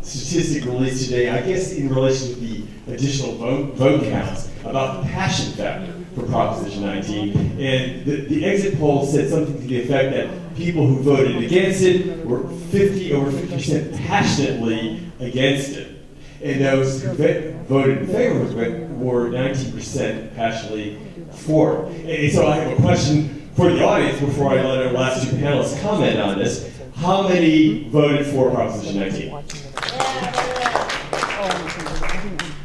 statistic released today, I guess in relation to the additional vote counts, about the passion factor for Proposition 19. And the exit poll said something to the effect that people who voted against it were over 50% passionately against it. And those who voted in favor of it were 19% passionately for it. And so I have a question for the audience before I let our last two panelists comment on this. How many voted for Proposition 19?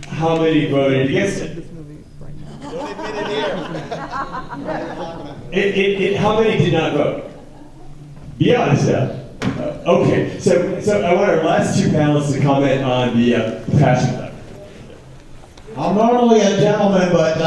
How many voted against it? How many did not vote? Be honest now. Okay, so I want our last two panelists to comment on the passion factor. I'm normally a gentleman, but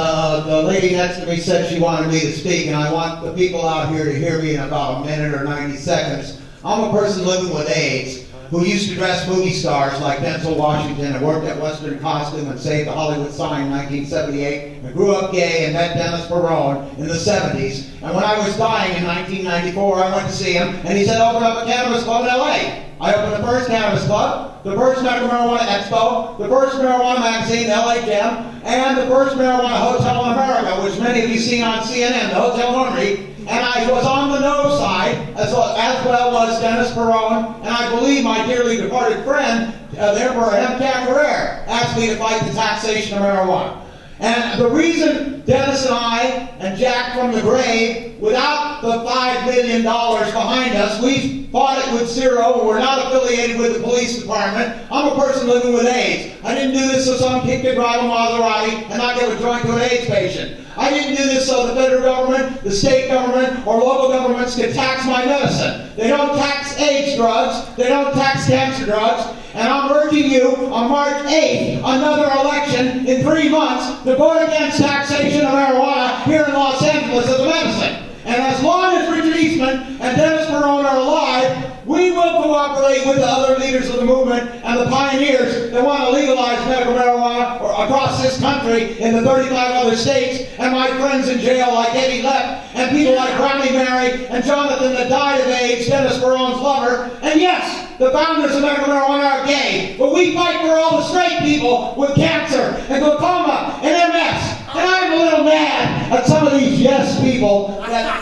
the lady next to me said she wanted me to speak, and I want the people out here to hear me in about a minute or 90 seconds. I'm a person living with AIDS who used to dress movie stars like Denzel Washington and worked at Western Costume and saved the Hollywood sign in 1978. I grew up gay and met Dennis Perone in the 70s. And when I was dying in 1994, I went to see him, and he said, open up a cannabis club in LA. I opened the first cannabis club, the first medical marijuana expo, the first marijuana magazine, LA Gem, and the first marijuana hotel in America, which many of you seen on CNN, the Hotel Normandy. And I was on the no side, as well as Dennis Perone, and I believe my dearly departed friend, therefore M. Carrere, asked me to fight the taxation of marijuana. And the reason Dennis and I and Jack from the grave, without the $5 million behind us, we fought it with zero, and we're not affiliated with the police department. I'm a person living with AIDS. I didn't do this so some kid could drive a Maserati and not give a joint to an AIDS patient. I didn't do this so the federal government, the state government, or local governments could tax my medicine. They don't tax AIDS drugs. They don't tax cancer drugs. And I'm urging you on March 8th, another election in 3 months, to vote against taxation of marijuana here in Los Angeles as a medicine. And as long as Richard Eastman and Dennis Perone are alive, we will cooperate with the other leaders of the movement and the pioneers that want to legalize medical marijuana across this country in the 35 other states, and my friends in jail like Eddie Lepp, and people like Brownie Mary and Jonathan that died of AIDS, Dennis Perone's lover. And yes, the founders of medical marijuana are gay, but we fight for all the straight people with cancer and glaucoma and MS. And I'm a little mad at some of these yes people that,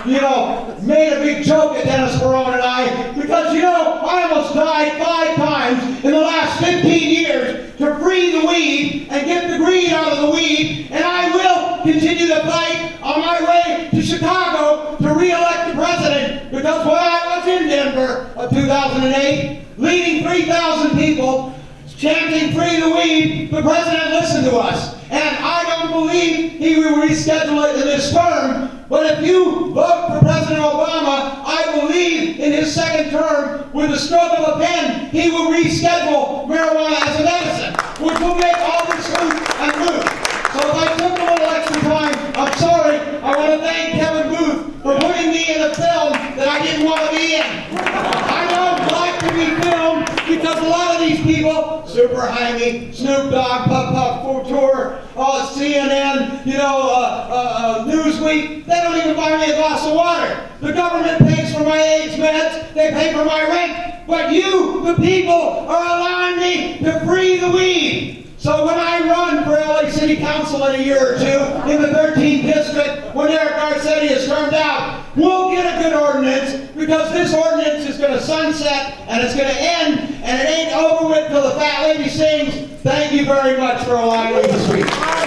made a big joke at Dennis Perone and I, because, I almost died 5 times in the last 15 years to free the weed and get the greed out of the weed, and I will continue to fight on my way to Chicago to re-elect the president, because when I was in Denver of 2008, leading 3,000 people, chanting free the weed, the president listened to us. And I don't believe he will reschedule it in this term, but if you vote for President Obama, I believe in his second term, with the stroke of a pen, he will reschedule marijuana as a medicine, which will make all this smooth and move. So if I took a little extra time, I'm sorry. I want to thank Kevin Booth for putting me in a film that I didn't want to be in. I don't like to be filmed because a lot of these people, Super Jaime, Snoop Dogg, Puff Puff Couture, CNN, Newsweek, they don't even buy me a glass of water. The government pays for my AIDS meds, they pay for my rent, but you, the people, are allowing me to free the weed. So when I run for LA City Council in a year or two, in the 13th district, when Eric Garcetti is turned out, we'll get a good ordinance, because this ordinance is going to sunset, and it's going to end, and it ain't over with till the fat lady sings, "Thank you very much for allowing me to speak."